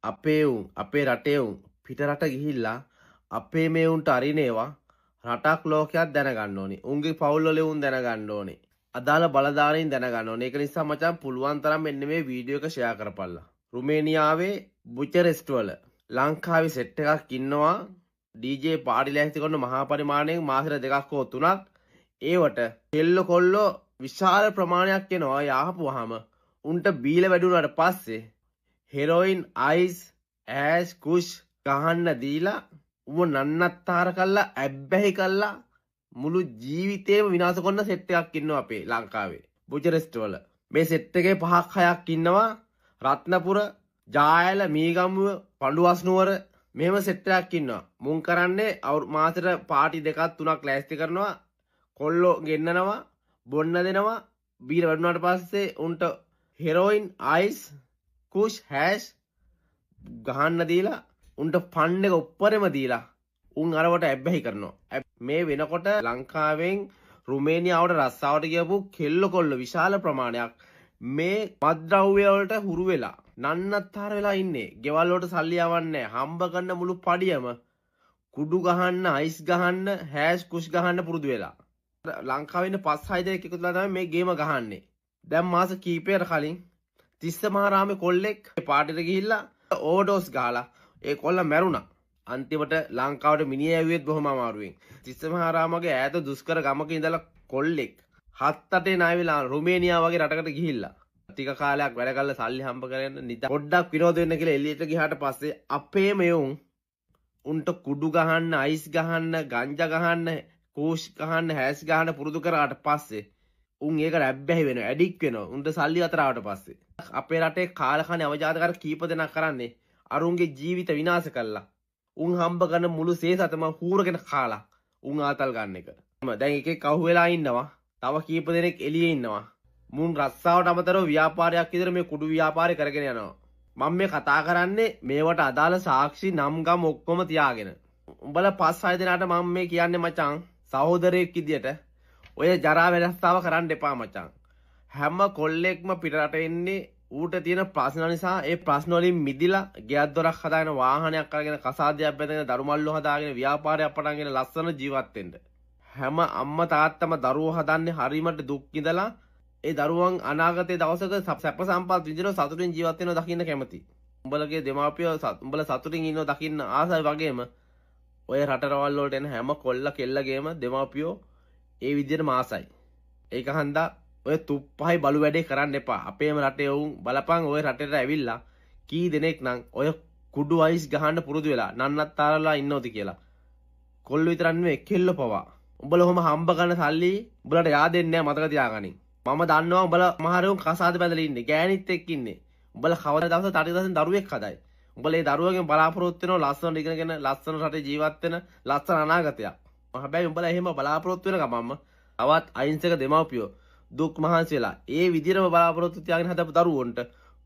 අපේ උන් අපේ රටේ උන් පිට රට ගිහිල්ලා අපේ මේ උන්ට අරිනේවා රටක් ලෝකයක් දැනගන්න ඕනේ. උන්ගේ පවුල් වල උන් දැනගන්න ඕනේ. අදාළ බලධාරීන් දැනගන්න ඕනේ. ඒක නිසා මචං පුළුවන් තරම් මෙන්න මේ වීඩියෝ එක ෂෙයා කරපල්ලා. රුමේනියාවේ බුචරෙස්ට් වල ලංකාවේ සෙට් එකක් ඉන්නවා DJ පාටි ලෑස්ති කරන මහා පරිමාණයෙන් මාසෙට 2ක් හෝ 3ක් ඒවට කෙල්ල කොල්ලෝ විශාල ප්‍රමාණයක් එනවා. යාහපුවාම උන්ට බීලා වැඩුණාට පස්සේ හෙරොයින් අයිස් ඇෂ් කුෂ් ගහන්න දීලා උඹ නන්නත්තර කල්ලා ඇබ්බැහි කල්ලා මුළු ජීවිතේම විනාශ කරන සෙට් එකක් ඉන්නවා අපේ ලංකාවේ බුචරෙස්ට් වල. මේ සෙට් එකේ 5ක් 6ක් ඉන්නවා රත්නපුර ජායල මීගමුව පඬුවස්නුවර මෙහෙම සෙට් එකක් ඉන්නවා. මුන් කරන්නේ මාසෙට පාටි 2ක් 3ක් ලෑස්ති කරනවා කොල්ලෝ ගෙන්නනවා බොන්න දෙනවා බීර වැඩුණාට පස්සේ උන්ට හෙරොයින් අයිස් කුෂ් හැෂ් ගහන්න දීලා උන්ට ෆන් එක උප්පරෙම දීලා උන් අරවට ඇබ්බැහි කරනවා. මේ වෙනකොට ලංකාවෙන් රුමේනියාවට රස්සාවට ගියපු කෙල්ල කොල්ල විශාල ප්‍රමාණයක් මේ මත්ද්‍රව්‍ය වලට හුරු වෙලා නන්නත්තර වෙලා ඉන්නේ. ගෙවල් වලට සල්ලි යවන්නේ හම්බ කරන මුළු පඩියම කුඩු ගහන්න අයිස් ගහන්න හැෂ් කුෂ් ගහන්න පුරුදු වෙලා. ලංකාවේ ඉන්න 5-6 දෙනෙක් එකතු වෙලා තමයි මේ ගේම ගහන්නේ. දැන් මාස කීපයකට කලින් තිස්ස මහරාමේ කොල්ලෙක් පාටිට ගිහිල්ලා ඕවර්ඩෝස් ගහලා ඒ කොල්ල මැරුණා. අන්තිමට ලංකාවට මිනිහ ඇවිත් බොහොම අමාරුවෙන්. තිස්ස මහරාමගේ ඈත දුෂ්කර ගමක ඉඳලා කොල්ලෙක් 7-8 ණය වෙලා රුමේනියා වගේ රටකට ගිහිල්ලා ටික කාලයක් වැඩ කරලා සල්ලි හම්බ කරගෙන පොඩ්ඩක් විනෝද වෙන්න කියලා එළියට ගියාට පස්සේ අපේ මෙයුන් උන්ට කුඩු ගහන්න අයිස් ගහන්න ගංජා ගහන්න කෝෂ් ගහන්න හැස් ගහන්න පුරුදු කරාට පස්සේ උන් ඒකට ඇබ්බැහි වෙනවා ඇඩික් වෙනවා. උන්ට සල්ලි අතර ආවට පස්සේ අපේ රටේ කාලකණ්ණි අවජාතකර කීප දෙනෙක් කරන්නේ අරුන්ගේ ජීවිත විනාශ කළා. උන් හම්බ කරන මුළු සේසතම හූරගෙන කාලා උන් ආතල් ගන්න එක. දැන් එකෙක් කවු වෙලා ඉන්නවා. තව කීප දෙනෙක් එළියේ ඉන්නවා. මුන් රස්සාවට අමතරව ව්‍යාපාරයක් විතර මේ කුඩු ව්‍යාපාරය කරගෙන යනවා. මම මේ කතා කරන්නේ මේවට අදාළ සාක්ෂි නම් ගම් ඔක්කොම තියාගෙන. උඹලා 5-6 දෙනාට මම මේ කියන්නේ මචං සහෝදරයෙක් විදියට ඔය ජරා වෙනස්තාව කරන්න එපා මචං. හැම කොල්ලෙක්ම පිටරට එන්නේ ඌට තියෙන ප්‍රශ්න නිසා ඒ ප්‍රශ්න වලින් මිදිලා ගෙයක් දොරක් හදාගෙන වාහනයක් අරගෙන කසාදයක් බැඳගෙන දරුමල්ලෝ හදාගෙන ව්‍යාපාරයක් පටන්ගෙන ලස්සන ජීවත් වෙන්න. හැම අම්මා තාත්තම දරුවෝ හදන්නේ හරීමට දුක් විඳලා ඒ දරුවන් අනාගතයේ දවසක සැප සම්පත් විඳින සතුටින් ජීවත් වෙනවා දකින්න කැමති. උඹලගේ දෙමාපියෝ උඹලා සතුටින් ඉන්නව දකින්න ආසයි වගේම ඔය රටරවල් වලට එන හැම කොල්ල කෙල්ලගේම දෙමාපියෝ ඒ විදිහටම ආසයි. ඒක හන්දා ඔය තුප්පහයි බලු වැඩේ කරන්න එපා. අපේම රටේ වුන් බලපන් ඔය රටේට ඇවිල්ලා කී දෙනෙක් නම් ඔය කුඩු අයිස් ගහන්න පුරුදු වෙලා නන්නත්තරලා ඉන්නවද කියලා. කොල්ල විතරක් නෙවෙයි කෙල්ල පවා. උඹලා ඔහම හම්බ කරන සල්ලි උඹලට yaadෙන්නේ නැහැ මතක තියාගනින්. මම දන්නවා උඹලා මහරෙවුන් කසාද බැඳලා ඉන්නේ. ගෑනිත් එක්ක ඉන්නේ. උඹලා කවදා දවසක තටි දරුවෙක් හදයි. උඹලා ඒ දරුවගෙන් බලාපොරොත්තු වෙනවා ලස්සන ඉගෙනගෙන ලස්සන රටේ ජීවත් වෙන ලස්සන අනාගතයක්. හැබැයි උඹලා එහෙම බලාපොරොත්තු වෙන ගමන්ම තවත් අහිංසක දෙමව්පියෝ දුක් මහන්සි වෙලා ඒ විදිහටම බලාපොරොත්තු තියාගෙන හදපු දරුවන්ට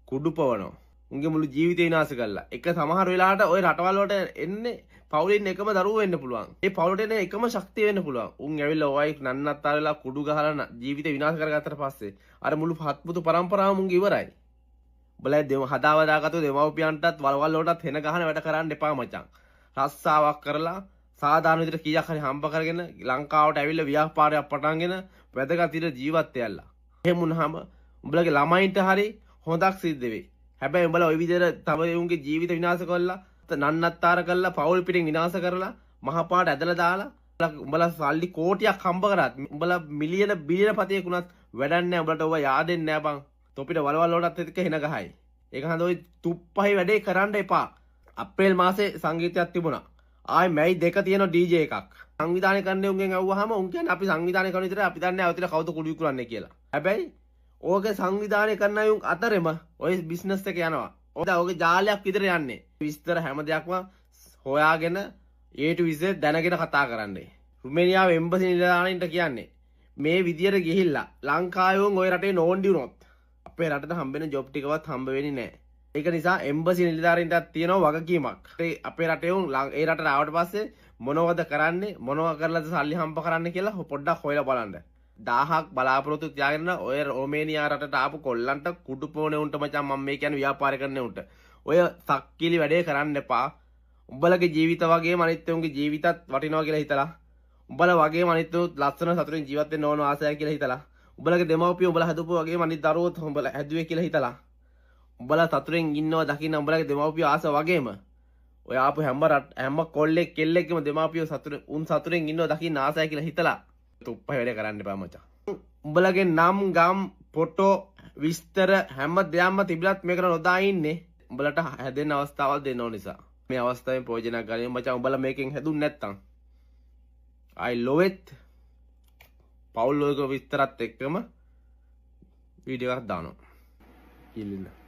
කුඩු පවනවා. උන්ගේ මුළු ජීවිතේ විනාශ කළා. එක සමහර වෙලාවට ওই රටවල් වලට එන්නේ පවුලින් එකම දරුවෝ වෙන්න පුළුවන්. ඒ පවුලට එන එකම ශක්තිය වෙන්න පුළුවන්. උන් ඇවිල්ලා ඔයයි නන්නත්තර වෙලා කුඩු ගහලා ජීවිතේ විනාශ කරගත්තට පස්සේ අර මුළු හත්මුතු පරම්පරාවම උන්ගේ ඉවරයි. බලයි හදාවදාගත්තු දෙමව්පියන්ටත් වලවල් වලටත් හෙන ගහන වැඩ කරන්න එපා මචං. රස්සාවක් කරලා සාධාරණ විදිහට කීයක් හරි හම්බ කරගෙන ලංකාවට ඇවිල්ලා ව්‍යාපාරයක් පටන්ගෙන වැදගත් විදිහට ජීවත් වෙයලා. එහෙම වුණාම උඹලගේ ළමයින්ට හරි හොඳක් සිද්ධ වෙයි. හැබැයි උඹලා ওই විදිහට තව උන්ගේ ජීවිත විනාශ කරලා නන්නත්තර කරලා පවුල් පිටින් විනාශ කරලා මහපාට ඇදලා දාලා උඹලා සල්ලි කෝටියක් හම්බ කරත් උඹලා මිලියන බිලියන පතියෙක් උනත් වැඩක් නැහැ. උඹලට ඔය yaadෙන්නේ නැහැ බං. තොපිට වලවල් වලටත් එක්ක හෙන ගහයි. ඒක හන්ද ඔය තුප්පහයි වැඩේ කරන්න එපා. අප්‍රේල් මාසේ සංගීතයක් තිබුණා. ආයි මැයි 2 තියෙන DJ එකක්. සංවිධානය කරන්න උන්ගෙන් අහුවාම උන් කියන්නේ අපි සංවිධානය කරන විතර අපි දන්නේ අවතිල කවුද කුඩු විකුණන්නේ කියලා. හැබැයි ඕකේ සංවිධානය කරන අය උන් අතරෙම ඔය බිස්නස් එක යනවා. ඕකේ ජාලයක් විතර යන්නේ. විස්තර හැම දෙයක්ම හොයාගෙන A to Z දැනගෙන කතා කරන්නේ. රුමේනියාවේ එම්බසි නිලධාරීන්ට කියන්නේ මේ විදියට ගිහිල්ලා ලංකාවේ උන් ඔය රටේ නෝන්ඩි වුණොත් අපේ රටට හම්බෙන ජොබ් ටිකවත් හම්බ වෙන්නේ නැහැ. ඒක නිසා එම්බසි නිලධාරීන්ටත් තියෙනවා වගකීමක්. අපේ රටේ උන් ඒ රටට ආවට පස්සේ මොනවද කරන්නේ මොනවා කරලාද සල්ලි හම්බ කරන්න කියලා පොඩ්ඩක් හොයලා බලන්න. 1000ක් බලාපොරොත්තු තියාගෙන ඔය රෝමේනියා රටට ආපු කොල්ලන්ට කුඩු පොනේ උන්ට මචං මම මේ කියන්නේ ව්‍යාපාර කරන්නේ උන්ට. ඔය සක්කිලි වැඩේ කරන්න එපා. උඹලගේ ජීවිත වගේම අනිත් උන්ගේ ජීවිතත් වටිනවා කියලා හිතලා. උඹලා වගේම අනිත් උත් ලස්සන සතුටින් ජීවත් වෙන්න ඕන ආසයි කියලා හිතලා. උඹලගේ දෙමව්පියෝ උඹලා හදපුවා වගේම අනිත් දරුවෝත් උඹලා හැදුවේ කියලා හිතලා. උඹලා සතුටින් ඉන්නවා දකින්න උඹලගේ දෙමව්පියෝ ආස වගේම. ඔය ආපු හැම කොල්ලෙක් කෙල්ලෙක්ගේම දෙමව්පියෝ සතුටින් ඉන්නවා දකින්න ආසයි කියලා හිතලා. තුප්පයි වැඩේ කරන්න එපා මචං. උඹලගේ නම් ගම් ෆොටෝ විස්තර හැම දෙයක්ම තිබිලත් මේකට නොදා ඉන්නේ. උඹලට හැදෙන්න අවස්ථාවක් දෙන්න ඕන නිසා. මේ අවස්ථාවෙන් ප්‍රයෝජනයක් ගන්න මචං. උඹලා මේකෙන් හැදුන්නේ නැත්තම් I love it. පවුල් වල විස්තරත් එක්කම වීඩියෝ එකක් දානවා. ඉල්ලන්න.